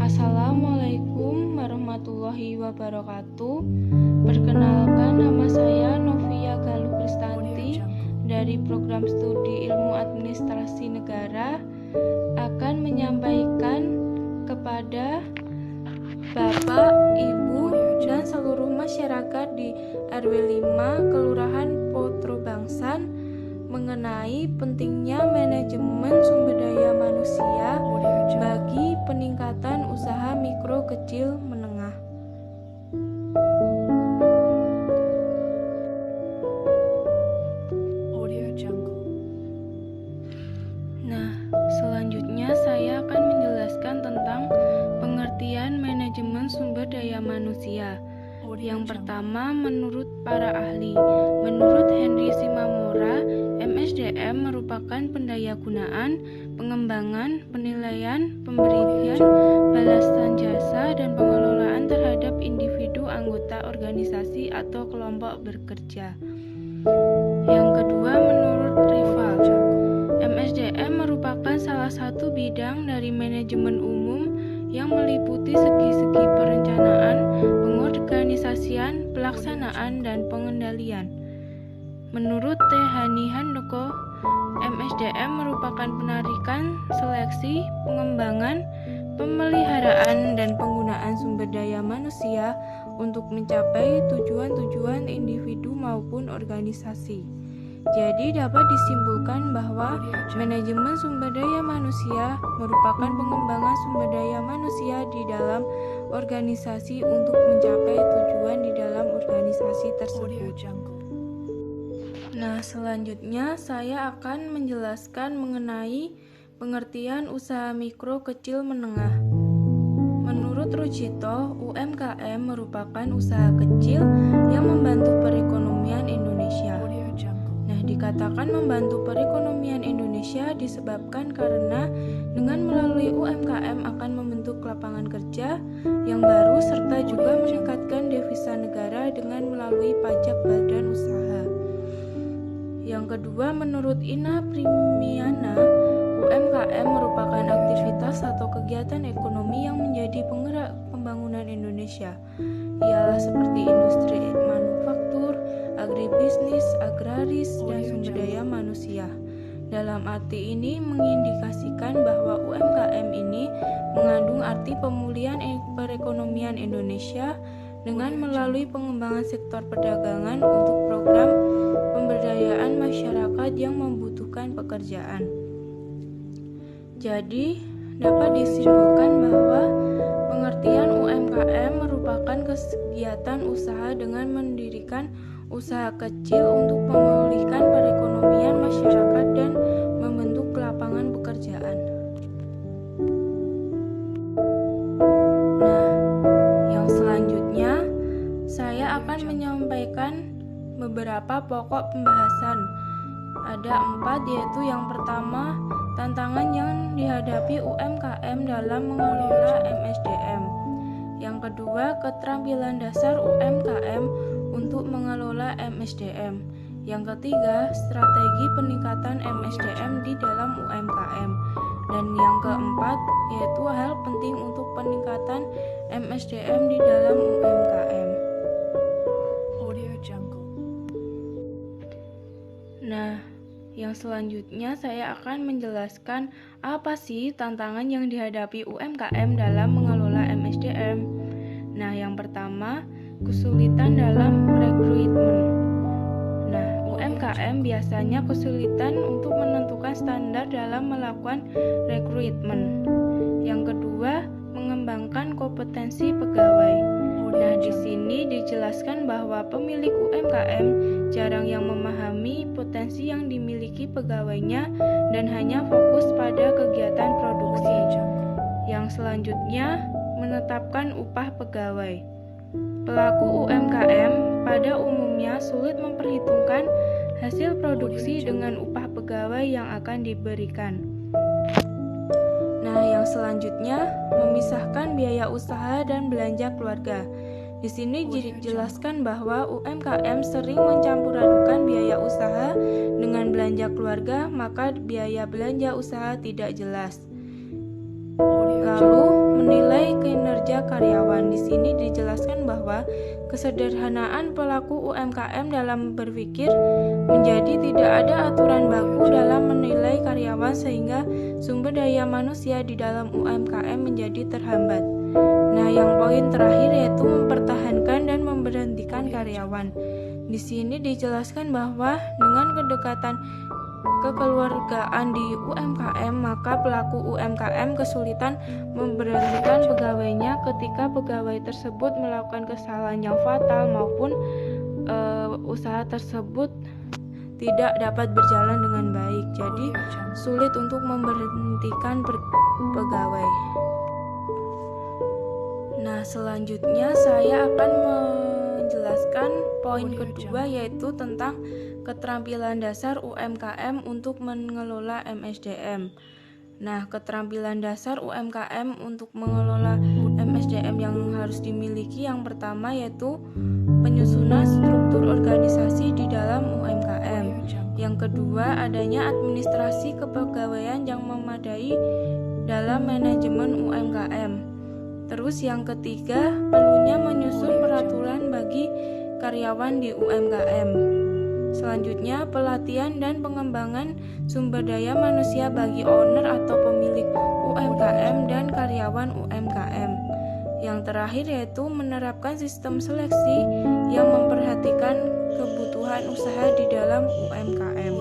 Assalamualaikum warahmatullahi wabarakatuh. Perkenalkan, nama saya Novia Galuh Kristanti dari program studi Ilmu Administrasi Negara akan menyampaikan kepada Bapak, Ibu, dan seluruh masyarakat di RW 5 Kelurahan Potro Bangsan mengenai pentingnya manajemen sumber daya manusia bagi peningkatan usaha mikro, kecil, menengah. Nah, selanjutnya saya akan menjelaskan tentang pengertian manajemen sumber daya manusia. Yang pertama, menurut para ahli, menurut Henry Simamora, MSDM merupakan pendayagunaan, pengembangan, penilaian, pemberian balasan jasa, dan pengelolaan terhadap individu anggota organisasi atau kelompok bekerja. Yang kedua, menurut Rival, MSDM merupakan salah satu bidang dari manajemen umum yang meliputi segi-segi perencanaan, pengorganisasian, pelaksanaan, dan pengendalian. Menurut T. Hani Handoko, MSDM merupakan penarikan, seleksi, pengembangan, pemeliharaan, dan penggunaan sumber daya manusia untuk mencapai tujuan-tujuan individu maupun organisasi. Jadi dapat disimpulkan bahwa manajemen sumber daya manusia merupakan pengembangan sumber daya manusia di dalam organisasi untuk mencapai tujuan di dalam organisasi tersebut. Nah, selanjutnya saya akan menjelaskan mengenai pengertian usaha mikro, kecil, menengah. Menurut Rujito, UMKM merupakan usaha kecil yang membantu perekonomian Indonesia. Dikatakan membantu perekonomian Indonesia disebabkan karena dengan melalui UMKM akan membentuk lapangan kerja yang baru serta juga meningkatkan devisa negara dengan melalui pajak badan usaha. Yang kedua, menurut Ina Primiana, UMKM merupakan aktivitas atau kegiatan ekonomi yang menjadi penggerak pembangunan Indonesia. Ialah seperti industri manufaktur, agribisnis, agraris, dan sumber daya manusia. Dalam arti ini mengindikasikan bahwa UMKM ini mengandung arti pemulihan perekonomian Indonesia dengan melalui pengembangan sektor perdagangan untuk program pemberdayaan masyarakat yang membutuhkan pekerjaan. Jadi, dapat disimpulkan bahwa pengertian UMKM merupakan kegiatan usaha dengan mendirikan usaha kecil untuk memulihkan perekonomian masyarakat dan membentuk lapangan pekerjaan. Nah, yang selanjutnya saya akan menyampaikan beberapa pokok pembahasan. Ada 4, yaitu yang pertama, tantangan yang dihadapi UMKM dalam mengelola MSDM. Yang kedua, keterampilan dasar UMKM untuk mengelola MSDM. Yang ketiga, strategi peningkatan MSDM di dalam UMKM. Dan yang keempat, yaitu hal penting untuk peningkatan MSDM di dalam UMKM. Nah, yang selanjutnya saya akan menjelaskan apa sih tantangan yang dihadapi UMKM dalam mengelola MSDM. Nah, yang pertama, kesulitan dalam rekrutmen. Nah, UMKM biasanya kesulitan untuk menentukan standar dalam melakukan rekrutmen. Yang kedua, mengembangkan kompetensi pegawai. Nah, di sini dijelaskan bahwa pemilik UMKM jarang yang memahami potensi yang dimiliki pegawainya dan hanya fokus pada kegiatan produksi. Yang selanjutnya, menetapkan upah pegawai. Pelaku UMKM pada umumnya sulit memperhitungkan hasil produksi dengan upah pegawai yang akan diberikan. Nah, yang selanjutnya, memisahkan biaya usaha dan belanja keluarga. Di sini dijelaskan bahwa UMKM sering mencampur adukan biaya usaha belanja keluarga, maka biaya belanja usaha tidak jelas. Lalu, menilai kinerja karyawan. Di sini dijelaskan bahwa kesederhanaan pelaku UMKM dalam berpikir menjadi tidak ada aturan baku dalam menilai karyawan sehingga sumber daya manusia di dalam UMKM menjadi terhambat. Nah, yang poin terakhir yaitu mempertahankan dan memberhentikan karyawan. Di sini dijelaskan bahwa dengan kedekatan kekeluargaan di UMKM, maka pelaku UMKM kesulitan memberhentikan pegawainya ketika pegawai tersebut melakukan kesalahan yang fatal maupun usaha tersebut tidak dapat berjalan dengan baik. Jadi sulit untuk memberhentikan pegawai. Nah, selanjutnya saya akan menjelaskan poin kedua yaitu tentang keterampilan dasar UMKM untuk mengelola MSDM. Nah, keterampilan dasar UMKM untuk mengelola MSDM yang harus dimiliki yang pertama yaitu penyusunan struktur organisasi di dalam UMKM. Yang kedua, adanya administrasi kepegawaian yang memadai dalam manajemen UMKM. Terus yang ketiga, perlunya menyusun peraturan bagi karyawan di UMKM. Selanjutnya, pelatihan dan pengembangan sumber daya manusia bagi owner atau pemilik UMKM dan karyawan UMKM. Yang terakhir yaitu menerapkan sistem seleksi yang memperhatikan kebutuhan usaha di dalam UMKM.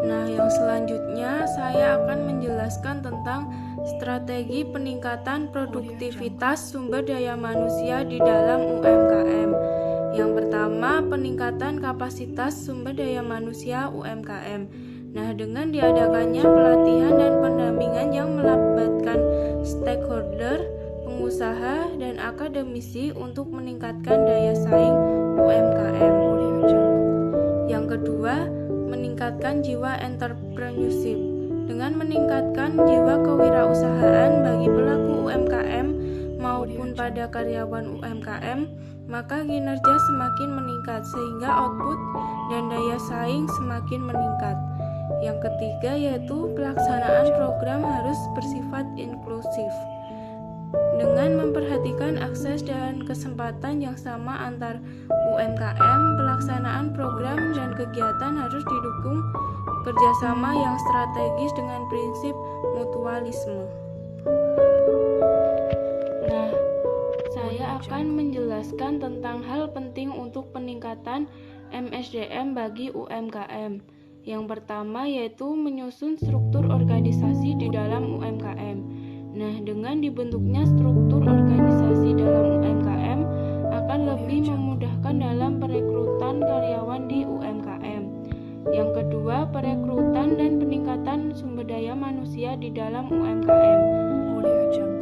Nah, yang selanjutnya saya akan menjelaskan tentang strategi peningkatan produktivitas sumber daya manusia di dalam UMKM. Yang pertama, peningkatan kapasitas sumber daya manusia UMKM. Nah, dengan diadakannya pelatihan dan pendampingan yang melibatkan stakeholder, pengusaha, dan akademisi untuk meningkatkan daya saing UMKM. Yang kedua, meningkatkan jiwa entrepreneurship. Dengan meningkatkan jiwa kewirausahaan bagi pelaku UMKM maupun pada karyawan UMKM, maka kinerja semakin meningkat sehingga output dan daya saing semakin meningkat. Yang ketiga yaitu pelaksanaan program harus bersifat inklusif. Dengan memperhatikan akses dan kesempatan yang sama antar UMKM, pelaksanaan program dan kegiatan harus didukung kerjasama yang strategis dengan prinsip mutualisme. Nah, saya akan menjelaskan tentang hal penting untuk peningkatan MSDM bagi UMKM. Yang pertama yaitu menyusun struktur organisasi di dalam UMKM. Nah, dengan dibentuknya struktur organisasi dalam UMKM akan lebih memudahkan dalam perekrutan karyawan di UMKM. Yang kedua, perekrutan dan peningkatan sumber daya manusia di dalam UMKM.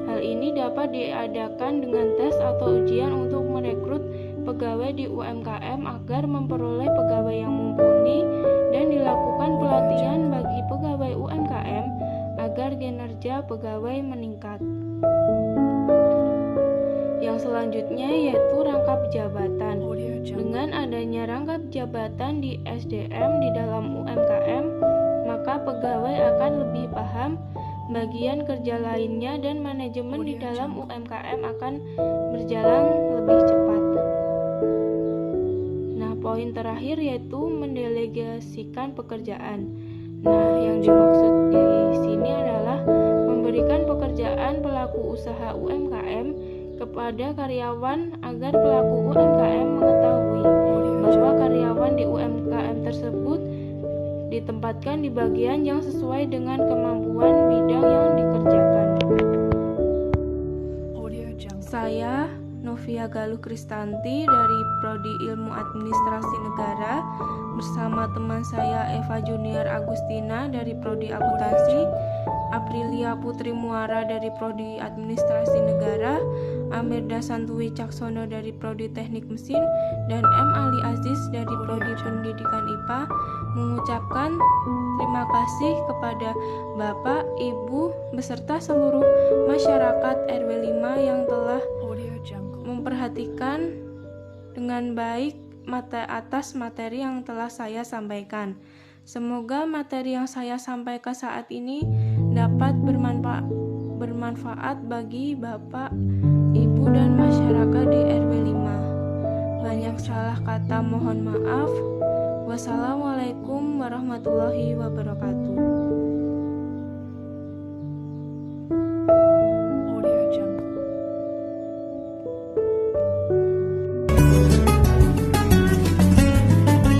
Hal ini dapat diadakan dengan tes atau ujian untuk merekrut pegawai di UMKM agar memperoleh pegawai yang mumpuni dan dilakukan pelatihan bagi pegawai UMKM agar kinerja pegawai meningkat. Yang selanjutnya yaitu rangkap jabatan. Dengan adanya rangkap jabatan di SDM di dalam UMKM, maka pegawai akan lebih paham bagian kerja lainnya dan manajemen di dalam UMKM akan berjalan lebih cepat. Nah, poin terakhir yaitu mendelegasikan pekerjaan. Nah, yang dimaksud di sini adalah memberikan pekerjaan pelaku usaha UMKM kepada karyawan agar pelaku UMKM mengetahui bahwa karyawan di UMKM tersebut ditempatkan di bagian yang sesuai dengan kemampuan bidang yang dikerjakan. Saya Novia Galuh Kristanti dari Prodi Ilmu Administrasi Negara bersama teman saya Eva Junior Agustina dari Prodi Akuntansi, Aprilia Putri Muara dari Prodi Administrasi Negara, Amirda Santuwi Caksono dari Prodi Teknik Mesin, dan M. Ali Aziz dari Prodi Pendidikan IPA mengucapkan terima kasih kepada Bapak, Ibu, beserta seluruh masyarakat RW 5 yang telah memperhatikan dengan baik atas materi yang telah saya sampaikan. Semoga materi yang saya sampaikan saat ini dapat bermanfaat bagi Bapak, Ibu, dan masyarakat di RW 5. Banyak salah kata, mohon maaf. Wassalamualaikum warahmatullahi wabarakatuh.